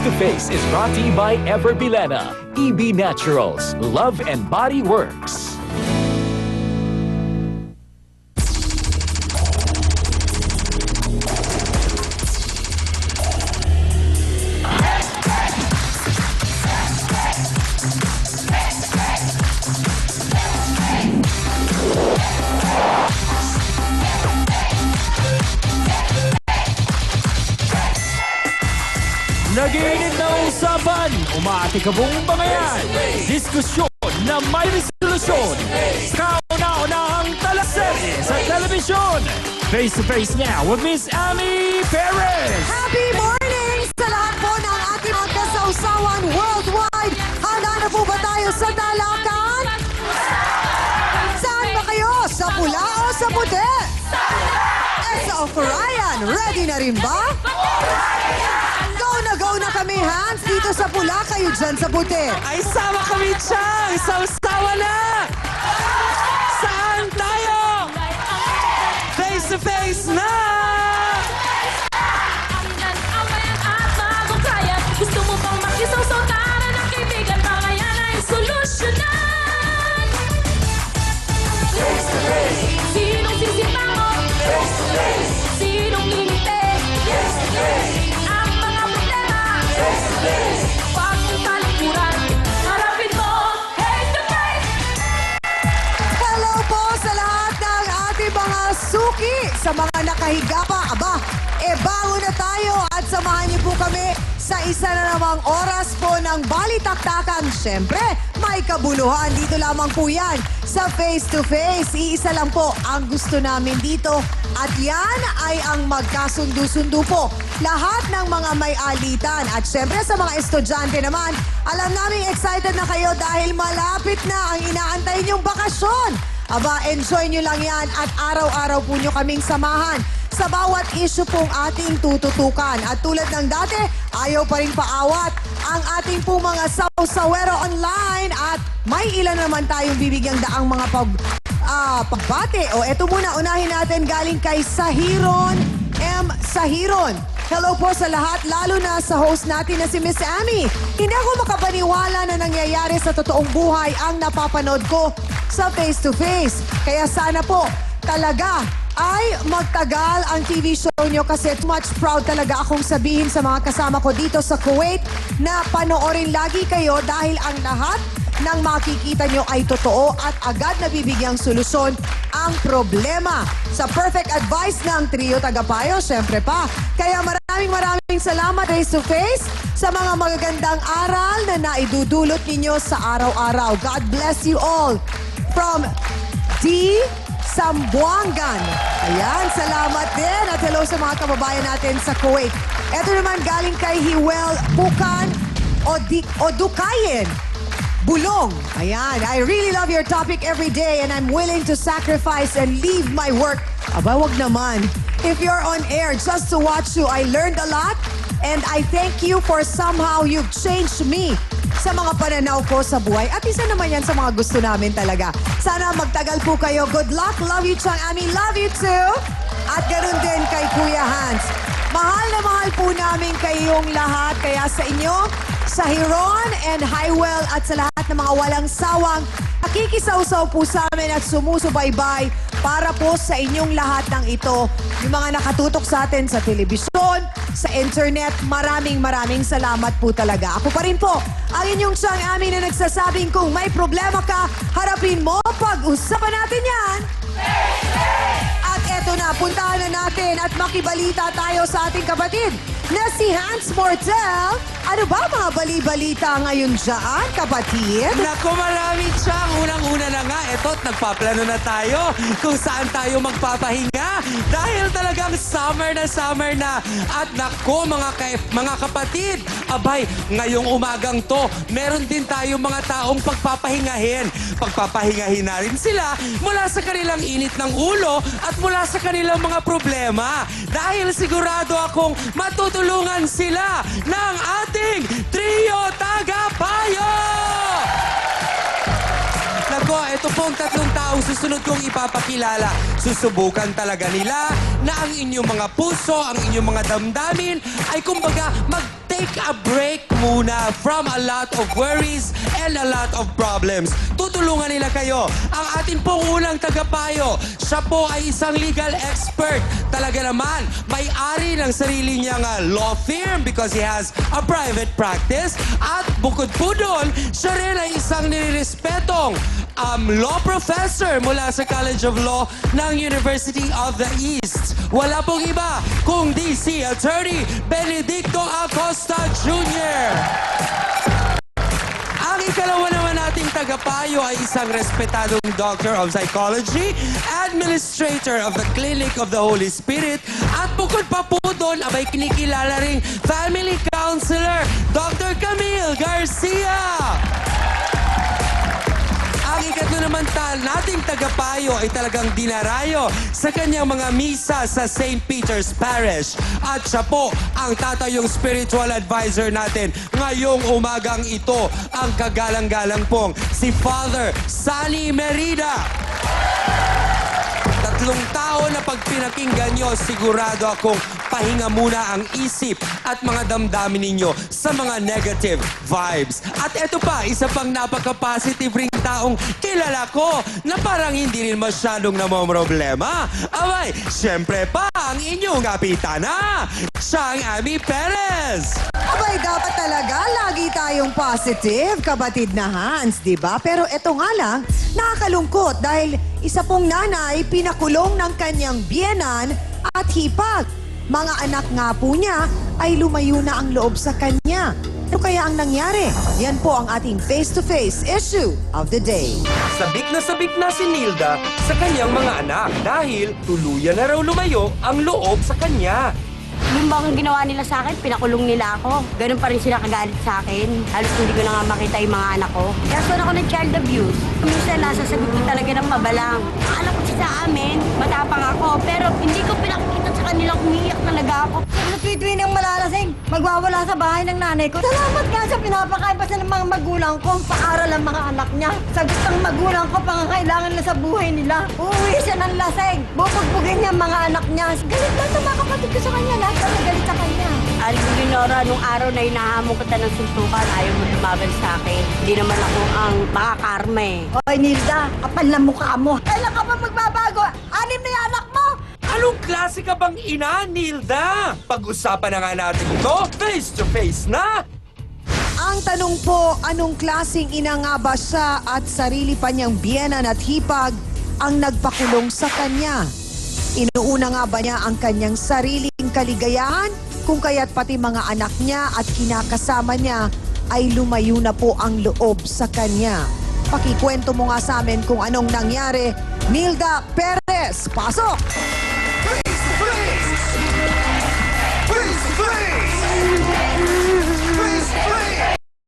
to Face is brought to you by Ever Bilena, EB Naturals, Love and Body Works. Nagiinit na usapan, umatikabong bangayan, diskusyon na may resolusyon, kauna-unahang talaserye sa telebisyon. Face to face now with Miss Amy Perez. Happy morning sa lahat po ng ating mga kasausawan worldwide. Handa na po ba tayo sa dalakan? Saan ba kayo? Sa pula o sa puti? Sa Ryan, ready na rin ba? Go na kami, Hans. Dito sa pula, kayo dyan sa puti. Ay, sama kami, Chang! Sausawa na! Saan tayo? Face to face na! Gusto mo bang makisaw-saw tara ng kaibigan? Baka yan ay solusyonan. Sinong sisipango? Sinong lingite? Ang mga problema? Huwag mong talikuran. Harapin mo, face to face. Hello po sa lahat ng ating mga suki. Sa mga nakahiga pa, aba, bango na tayo at samahan niyo po kami sa isa na namang oras po ng balitaktakan. Siyempre, may kabuluhan. Dito lamang po yan sa Face to Face. Iisa lang po ang gusto namin dito. At yan ay ang magkasundo-sundo po. Lahat ng mga may alitan. At siyempre sa mga estudyante naman, alam namin excited na kayo dahil malapit na ang inaantay niyong bakasyon. Aba, enjoy nyo lang yan at araw-araw po nyo kaming samahan sa bawat issue pong ating tututukan. At tulad ng dati, ayaw pa rin paawat ang ating pong mga sawsawero online at may ilan naman tayong bibigyang daang mga pagbate. O eto muna, unahin natin galing kay Sahiron M. Sahiron. Hello po sa lahat, lalo na sa host natin na si Miss Amy. Hindi ako makapaniwala na nangyayari sa totoong buhay ang napapanood ko sa Face to Face. Kaya sana po talaga ay magtagal ang TV show nyo kasi much proud talaga akong sabihin sa mga kasama ko dito sa Kuwait na panoorin lagi kayo dahil ang lahat ng makikita nyo ay totoo at agad nabibigyang solusyon ang problema. Sa perfect advice ng trio tagapayo, syempre pa. Kaya maraming salamat Face to Face sa mga magagandang aral na naidudulot ninyo sa araw-araw. God bless you all. From D. Sambuangan. Ayan, salamat din. At hello sa mga kababayan natin sa Kuwait. Ito naman galing kay Hiwel Bukan o Dukayen. Bulong. Ayan, I really love your topic every day and I'm willing to sacrifice and leave my work. Aba, wag naman. If you're on air just to watch you, I learned a lot and I thank you for somehow you've changed me sa mga pananaw ko sa buhay. At isa naman yan sa mga gusto namin talaga. Sana magtagal po kayo. Good luck. Love you, Chang Ami. Love you too. At ganoon din kay Kuya Hans. Mahal na mahal po namin kayong lahat. Kaya sa inyo, sa Hiron and Highwell at sa lahat ng mga walang sawang nakikisaw-saw po sa amin at sumusubaybay para po sa inyong lahat ng ito. Yung mga nakatutok sa atin sa telebisyon, sa internet, maraming salamat po talaga. Ako pa rin po, ang inyong Chang Ami na nagsasabing kung may problema ka, harapin mo, pag-usapan natin yan. At eto na, puntahan na natin at makibalita tayo sa ating kapatid na si Hans Mortel. Ano ba mga bali-balita ngayon dyan, kapatid? Naku, marami, Chang! Unang-una na nga, eto't nagpaplano na tayo kung saan tayo magpapahinga. Dahil talagang summer na. At naku, mga kapatid, abay, ngayong umagang to, meron din tayo mga taong pagpapahingahin. Pagpapahingahin na rin sila mula sa kanilang init ng ulo at mula sa kanilang mga problema. Dahil sigurado akong matutulungan sila ng ating Trio Tagapayo! Nako, ito pong tatlong taong susunod kong ipapakilala. Susubukan talaga nila na ang inyong mga puso, ang inyong mga damdamin ay kumbaga take a break muna from a lot of worries and a lot of problems. Tutulungan nila kayo. Ang atin pong unang tagapayo, siya po ay isang legal expert. Talaga naman, may-ari ng sarili niyang law firm because he has a private practice. At bukod po doon, siya rin ay isang nirespetong law professor mula sa College of Law ng University of the East. Wala pong iba kundi si Attorney Benedicto Acosta Jr. Ang ikalawa naman nating tagapayo ay isang respetadong Doctor of Psychology, Administrator of the Clinic of the Holy Spirit, at bukod pa po doon, abay kinikilala ring Family Counselor, Dr. Camille Garcia. Ang ikatlo naman nating tagapayo ay talagang dinarayo sa kanyang mga misa sa St. Peter's Parish. At siya po ang tatayong spiritual advisor natin ngayong umagang ito, ang kagalang-galang pong si Father Sally Merida. 3 taon na pag pinakinggan nyo, sigurado akong pahinga muna ang isip at mga damdamin ninyo sa mga negative vibes. At eto pa, isa pang napaka-positive ring taong kilala ko na parang hindi rin masyadong namomroblema. Abay, syempre pa ang inyong kapitana, siya ang Amy Perez. Abay, dapat talaga lagi tayong positive, kabatid na Hans, di ba? Pero eto nga lang, nakakalungkot dahil isa pong nanay pinakulong ng kanyang biyenan at hipag. Mga anak nga po niya ay lumayo na ang loob sa kanya. Ano kaya ang nangyari? Yan po ang ating face-to-face issue of the day. Sabik na si Nilda sa kanyang mga anak dahil tuluyan na raw lumayo ang loob sa kanya. Yung bang ginawa nila sa akin, pinakulong nila ako. Ganun pa rin sila kagalit sa akin. Halos hindi ko na nga makita yung mga anak ko. Kaso ako ng child abuse. Minsan nasasagot ko talaga ng mabalang. Ang anak ko sa amin, matapang ako. Pero hindi ko pinakikita sa kanila kung umiiyak talaga ako. Sa tuwi-tuwi ng malalasing, magwawala sa bahay ng nanay ko. Salamat nga sa pinapakain pa ng mga magulang ko. Paaral ang mga anak niya. Sagot ng magulang ko, pangangailangan na sa buhay nila. Uuwi siya ng lasing. Bubugbugin niya ang mga anak niya. Galit lang sa mga kapatid ko sa kanya. Lahat kami galit sa kanya. Aling Leonora, nung araw na hinahamon kita ng suntukan, ayaw mo lumaban sa akin. Hindi naman ako ang makakarma eh. Hoy, Nilda, kapal na mukha mo. Kailan ka pa magbabago? 6 na yung anak mo! Anong klase ka bang ina, Nilda? Pag-usapan na nga natin ito, face-to-face na! Ang tanong po, anong klaseng ina nga ba siya at sarili pa niyang biyenan at hipag ang nagpakulong sa kanya? Inuuna nga ba niya ang kanyang sariling kaligayahan kung kaya't pati mga anak niya at kinakasama niya ay lumayo na po ang loob sa kanya? Pakikwento mo nga sa amin kung anong nangyari. Nilda Perez, pasok!